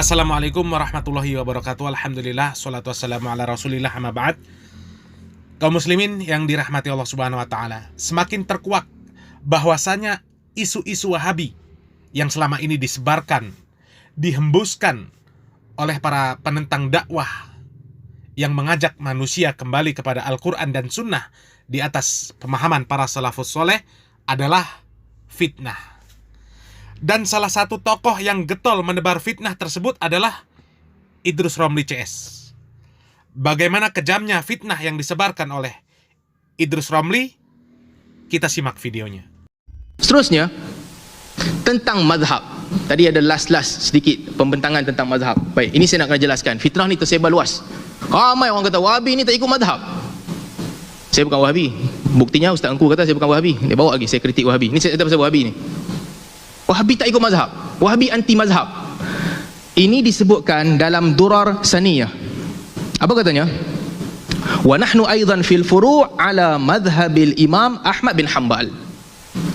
Assalamualaikum warahmatullahi wabarakatuh. Alhamdulillah, salatu wassalamu ala rasulillah, amma ba'd. Kaum muslimin yang dirahmati Allah subhanahu wa ta'ala, semakin terkuak bahwasanya isu-isu Wahabi yang selama ini disebarkan, dihembuskan oleh para penentang dakwah yang mengajak manusia kembali kepada Al-Quran dan Sunnah di atas pemahaman para salafus soleh adalah fitnah. Dan salah satu tokoh yang getol menebar fitnah tersebut adalah Idrus Romli CS. Bagaimana kejamnya fitnah yang disebarkan oleh Idrus Romli? Kita simak videonya. Seterusnya, tentang mazhab. Tadi ada last sedikit pembentangan tentang mazhab. Baik, ini saya nak kena jelaskan. Fitnah ni tersebar luas. Ramai orang kata Wahabi ni tak ikut mazhab. Saya bukan Wahabi. Buktinya Ustaz Engku kata saya bukan Wahabi. Dia bawa lagi saya kritik Wahabi. Ni saya kata pasal Wahabi ni. Wahabi tak ikut mazhab. Wahabi anti mazhab. Ini disebutkan dalam Durar Saniyah. Apa katanya? Wa nahnu aidan fil furu' ala madhhabil Imam Ahmad bin Hanbal.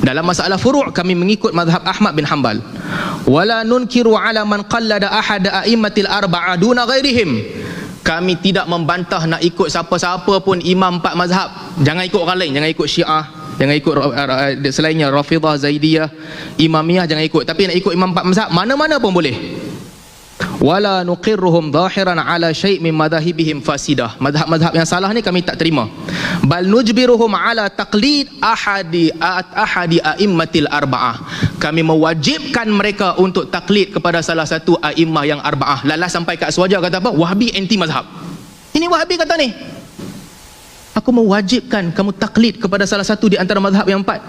Dalam masalah furu' kami mengikut mazhab Ahmad bin Hanbal. Wala nunkiru ala man qallada ahad a'immatil arba'a duna ghairihim. Kami tidak membantah nak ikut siapa-siapa pun imam empat mazhab. Jangan ikut orang lain, jangan ikut Syiah, jangan ikut selainnya Rafidah, Zaidiyah, Imamiyah, jangan ikut. Tapi nak ikut imam empat mazhab mana-mana pun boleh. Wala nuqirruhum zahiran ala syai' min madhahibihim fasidah. Mazhab-mazhab yang salah ni kami tak terima. Bal nujbiruhum ala taqlid ahadi a'immatil arba'ah. Kami mewajibkan mereka untuk taklid kepada salah satu a'immah yang arba'ah. Lalas sampai kat Aswaja kata apa? Wahabi anti mazhab. Ini Wahabi kata ni. Aku mewajibkan kamu taklid kepada salah satu di antara mazhab yang empat.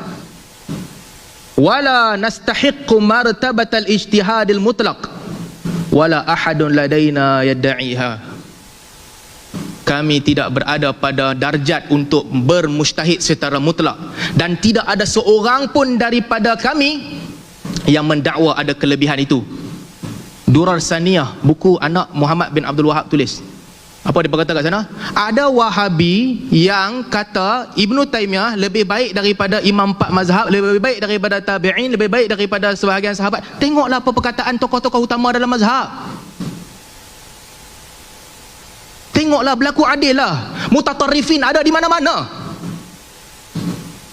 Wala nastahiqqu martabatal ijtihadil mutlaq. Wala ahadun ladaina yadda'iha. Kami tidak berada pada darjat untuk bermujtahid secara mutlak, dan tidak ada seorang pun daripada kami yang mendakwa ada kelebihan itu. Durar Saniyah, buku anak Muhammad bin Abdul Wahab tulis. Apa dia berkata kat sana? Ada Wahabi yang kata Ibnu Taimiyah lebih baik daripada imam empat mazhab, lebih baik daripada tabi'in, lebih baik daripada sebahagian sahabat. Tengoklah apa perkataan tokoh-tokoh utama dalam mazhab. Tengoklah, berlaku adil lah. Mutatarrifin ada di mana-mana.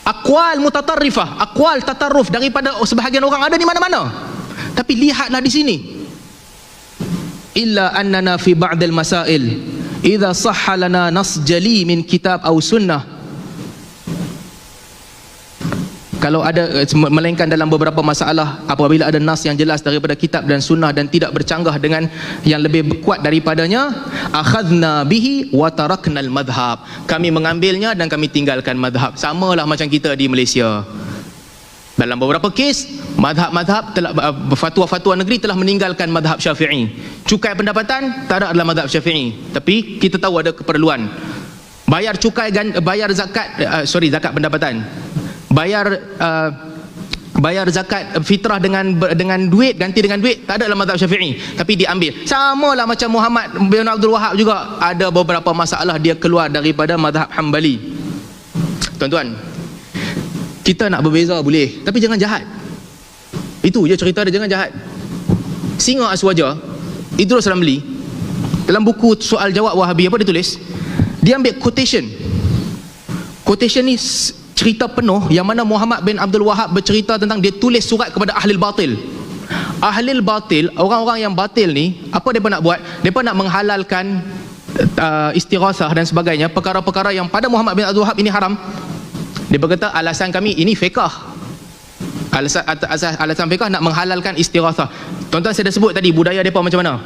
Aqwal mutatarrifah, aqwal tatarruf daripada sebahagian orang ada di mana-mana. Tapi lihatlah di sini. Illa annana fi ba'dil masail idza sahha lana nas jali min kitab aw sunnah. Kalau ada, melainkan dalam beberapa masalah, apabila ada nas yang jelas daripada kitab dan sunnah dan tidak bercanggah dengan yang lebih kuat daripadanya, akhadna bihi wa taraknal madhhab. Kami mengambilnya dan kami tinggalkan madhab. Samalah macam kita di Malaysia. Dalam beberapa kes, madhab-madhab telah, fatwa-fatwa negeri telah meninggalkan madhab Syafi'i. Cukai pendapatan tak ada dalam madhab Syafi'i, tapi kita tahu ada keperluan. Bayar cukai, bayar zakat, zakat pendapatan. Bayar zakat fitrah dengan duit, ganti dengan duit, tak ada dalam mazhab Syafi'i, tapi diambil. Samalah macam Muhammad bin Abdul Wahab juga, ada beberapa masalah dia keluar daripada mazhab Hambali. Tuan-tuan, kita nak berbeza boleh, tapi jangan jahat. Itu je cerita dia, jangan jahat. Singa Aswaja, Idrus Ramli, dalam buku soal jawab Wahabi, apa dia tulis? Dia ambil quotation ni cerita penuh, yang mana Muhammad bin Abdul Wahab bercerita tentang dia tulis surat kepada ahlil batil. Ahlil batil, orang-orang yang batil ni, apa mereka nak buat? Mereka nak menghalalkan istighasah dan sebagainya, perkara-perkara yang pada Muhammad bin Abdul Wahab ini haram. Dia berkata alasan kami ini fiqh. Alasan fiqh nak menghalalkan istighasah. Tuan-tuan, saya dah sebut tadi budaya mereka macam mana.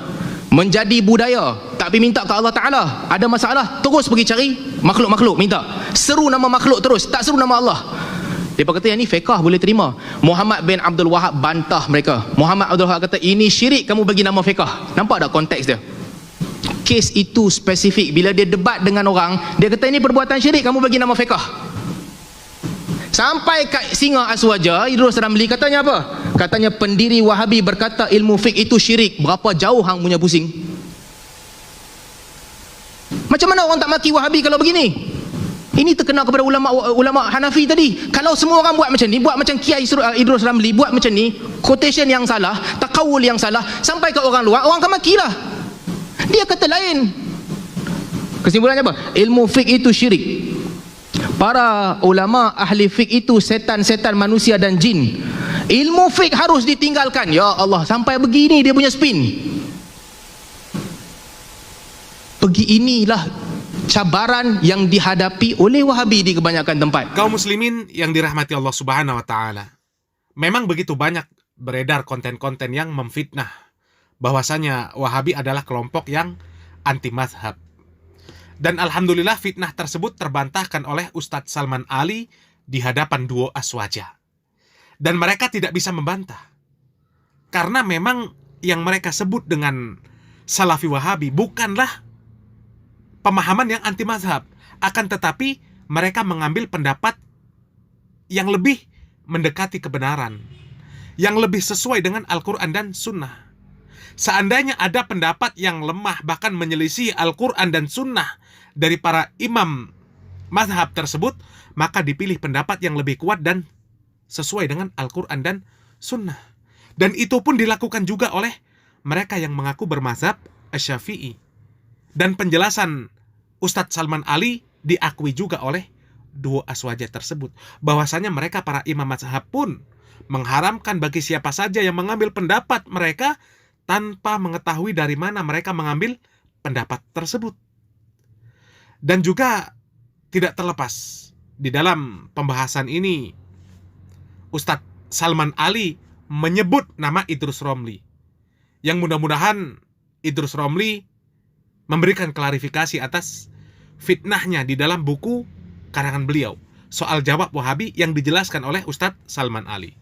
Menjadi budaya, tak pergi minta ke Allah Ta'ala. Ada masalah, terus pergi cari makhluk-makhluk, minta. Seru nama makhluk terus, tak seru nama Allah. Dia berkata yang ni fiqh boleh terima. Muhammad bin Abdul Wahab bantah mereka. Muhammad Abdul Wahab kata ini syirik, kamu bagi nama fiqh. Nampak tak konteks dia? Kes itu spesifik. Bila dia debat dengan orang, dia kata ini perbuatan syirik, kamu bagi nama fiqh. Sampai kat Singa Aswaja, Idrus Ramli katanya apa? Katanya pendiri Wahabi berkata ilmu fiqh itu syirik. Berapa jauh hang punya pusing? Macam mana orang tak maki Wahabi kalau begini? Ini terkenal kepada ulama Hanafi tadi. Kalau semua orang buat macam ni, buat macam Kiai Idrus Ramli buat macam ni, quotation yang salah, takawul yang salah, sampai ke orang luar, orang akan makilah. Dia kata lain. Kesimpulannya apa? Ilmu fiqh itu syirik. Para ulama ahli fiqh itu setan-setan manusia dan jin. Ilmu fiqh harus ditinggalkan. Ya Allah, sampai begini dia punya spin. Inilah cabaran yang dihadapi oleh Wahabi di kebanyakan tempat. Kaum muslimin yang dirahmati Allah Subhanahu wa taala. Memang begitu banyak beredar konten-konten yang memfitnah bahwasanya Wahabi adalah kelompok yang anti mazhab. Dan alhamdulillah fitnah tersebut terbantahkan oleh Ustadz Salman Ali di hadapan duo Aswaja. Dan mereka tidak bisa membantah. Karena memang yang mereka sebut dengan Salafi Wahabi bukanlah pemahaman yang anti mazhab, akan tetapi mereka mengambil pendapat yang lebih mendekati kebenaran, yang lebih sesuai dengan Al-Quran dan Sunnah. Seandainya ada pendapat yang lemah bahkan menyelisih Al-Quran dan Sunnah dari para imam mazhab tersebut, maka dipilih pendapat yang lebih kuat dan sesuai dengan Al-Quran dan Sunnah. Dan itu pun dilakukan juga oleh mereka yang mengaku bermazhab Asy-Syafi'i. Dan penjelasan Ustadz Salman Ali diakui juga oleh duo Aswaja tersebut, bahwasanya mereka para imam mazhab pun mengharamkan bagi siapa saja yang mengambil pendapat mereka tanpa mengetahui dari mana mereka mengambil pendapat tersebut. Dan juga tidak terlepas di dalam pembahasan ini Ustadz Salman Ali menyebut nama Idrus Romli, yang mudah-mudahan Idrus Romli memberikan klarifikasi atas fitnahnya di dalam buku karangan beliau, Soal Jawab Wahabi, yang dijelaskan oleh Ustadz Salman Ali.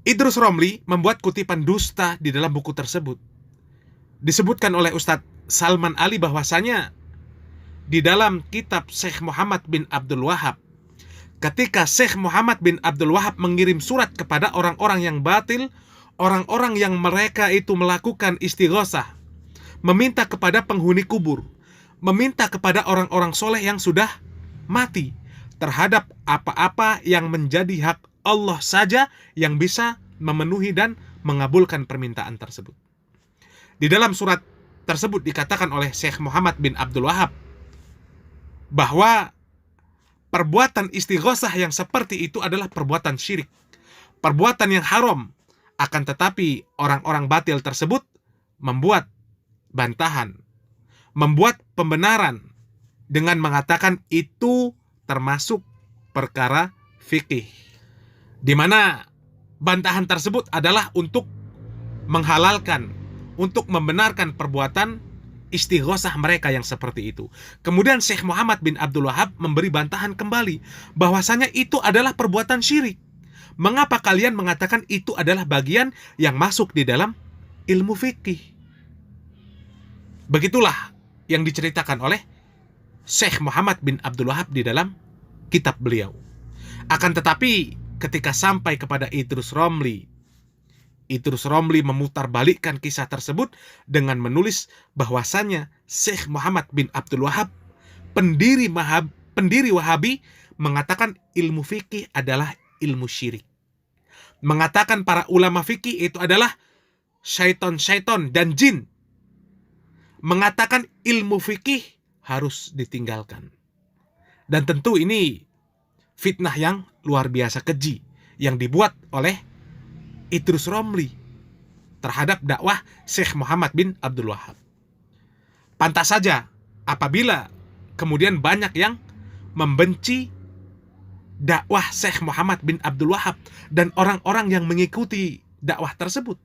Idrus Romli membuat kutipan dusta di dalam buku tersebut. Disebutkan oleh Ustadz Salman Ali bahwasanya di dalam kitab Syekh Muhammad bin Abdul Wahab, ketika Syekh Muhammad bin Abdul Wahab mengirim surat kepada orang-orang yang batil, orang-orang yang mereka itu melakukan istighosah, meminta kepada penghuni kubur, meminta kepada orang-orang soleh yang sudah mati, terhadap apa-apa yang menjadi hak Allah saja yang bisa memenuhi dan mengabulkan permintaan tersebut. Di dalam surat tersebut dikatakan oleh Syekh Muhammad bin Abdul Wahab bahwa perbuatan istighosah yang seperti itu adalah perbuatan syirik, perbuatan yang haram. Akan tetapi orang-orang batil tersebut membuat bantahan, membuat pembenaran dengan mengatakan itu termasuk perkara fikih, di mana bantahan tersebut adalah untuk menghalalkan, untuk membenarkan perbuatan istighosah mereka yang seperti itu. Kemudian Syekh Muhammad bin Abdul Wahab memberi bantahan kembali bahwasanya itu adalah perbuatan syirik. Mengapa kalian mengatakan itu adalah bagian yang masuk di dalam ilmu fikih? Begitulah yang diceritakan oleh Syekh Muhammad bin Abdul Wahab di dalam kitab beliau. Akan tetapi ketika sampai kepada Idrus Romli memutarbalikkan kisah tersebut dengan menulis bahwasanya Syekh Muhammad bin Abdul Wahab, pendiri Wahabi, mengatakan ilmu fikih adalah ilmu syirik. Mengatakan para ulama fikih itu adalah syaiton-syaiton dan jin. Mengatakan ilmu fikih harus ditinggalkan. Dan tentu ini fitnah yang luar biasa keji yang dibuat oleh Idrus Romli terhadap dakwah Syekh Muhammad bin Abdul Wahab. Pantas saja apabila kemudian banyak yang membenci dakwah Syekh Muhammad bin Abdul Wahab dan orang-orang yang mengikuti dakwah tersebut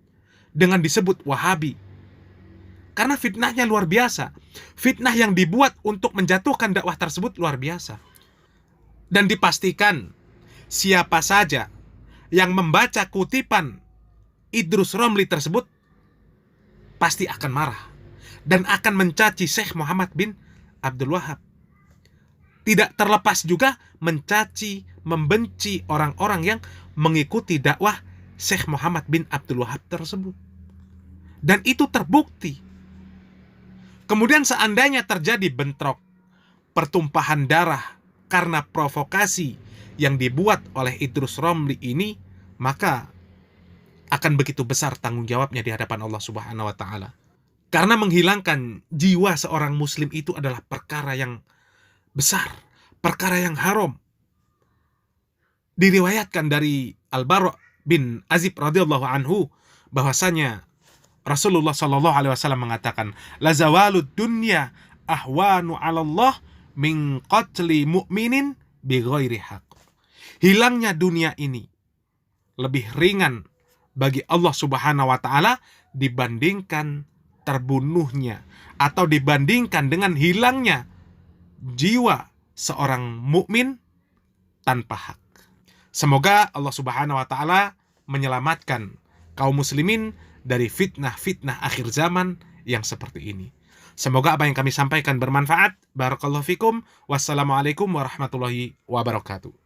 dengan disebut Wahabi. Karena fitnahnya luar biasa. Fitnah yang dibuat untuk menjatuhkan dakwah tersebut luar biasa. Dan dipastikan siapa saja yang membaca kutipan Idrus Romli tersebut pasti akan marah dan akan mencaci Syekh Muhammad bin Abdul Wahab. Tidak terlepas juga mencaci, membenci orang-orang yang mengikuti dakwah Syekh Muhammad bin Abdul Wahab tersebut. Dan itu terbukti. Kemudian seandainya terjadi bentrok, pertumpahan darah karena provokasi yang dibuat oleh Idrus Romli ini, maka akan begitu besar tanggung jawabnya di hadapan Allah Subhanahu wa Ta'ala. Karena menghilangkan jiwa seorang muslim itu adalah perkara yang besar, perkara yang haram. Diriwayatkan dari Al-Bara' bin Azib radhiyallahu anhu bahwasanya Rasulullah sallallahu alaihi wasallam mengatakan, la zawalud dunya ahwanu 'ala Allah min qatli mu'minin bighairi haq. Hilangnya dunia ini lebih ringan bagi Allah Subhanahu wa Ta'ala dibandingkan terbunuhnya atau dibandingkan dengan hilangnya jiwa seorang mukmin tanpa hak. Semoga Allah Subhanahu wa Ta'ala menyelamatkan kaum muslimin dari fitnah-fitnah akhir zaman yang seperti ini. Semoga apa yang kami sampaikan bermanfaat. Barakallahu fikum. Wassalamualaikum warahmatullahi wabarakatuh.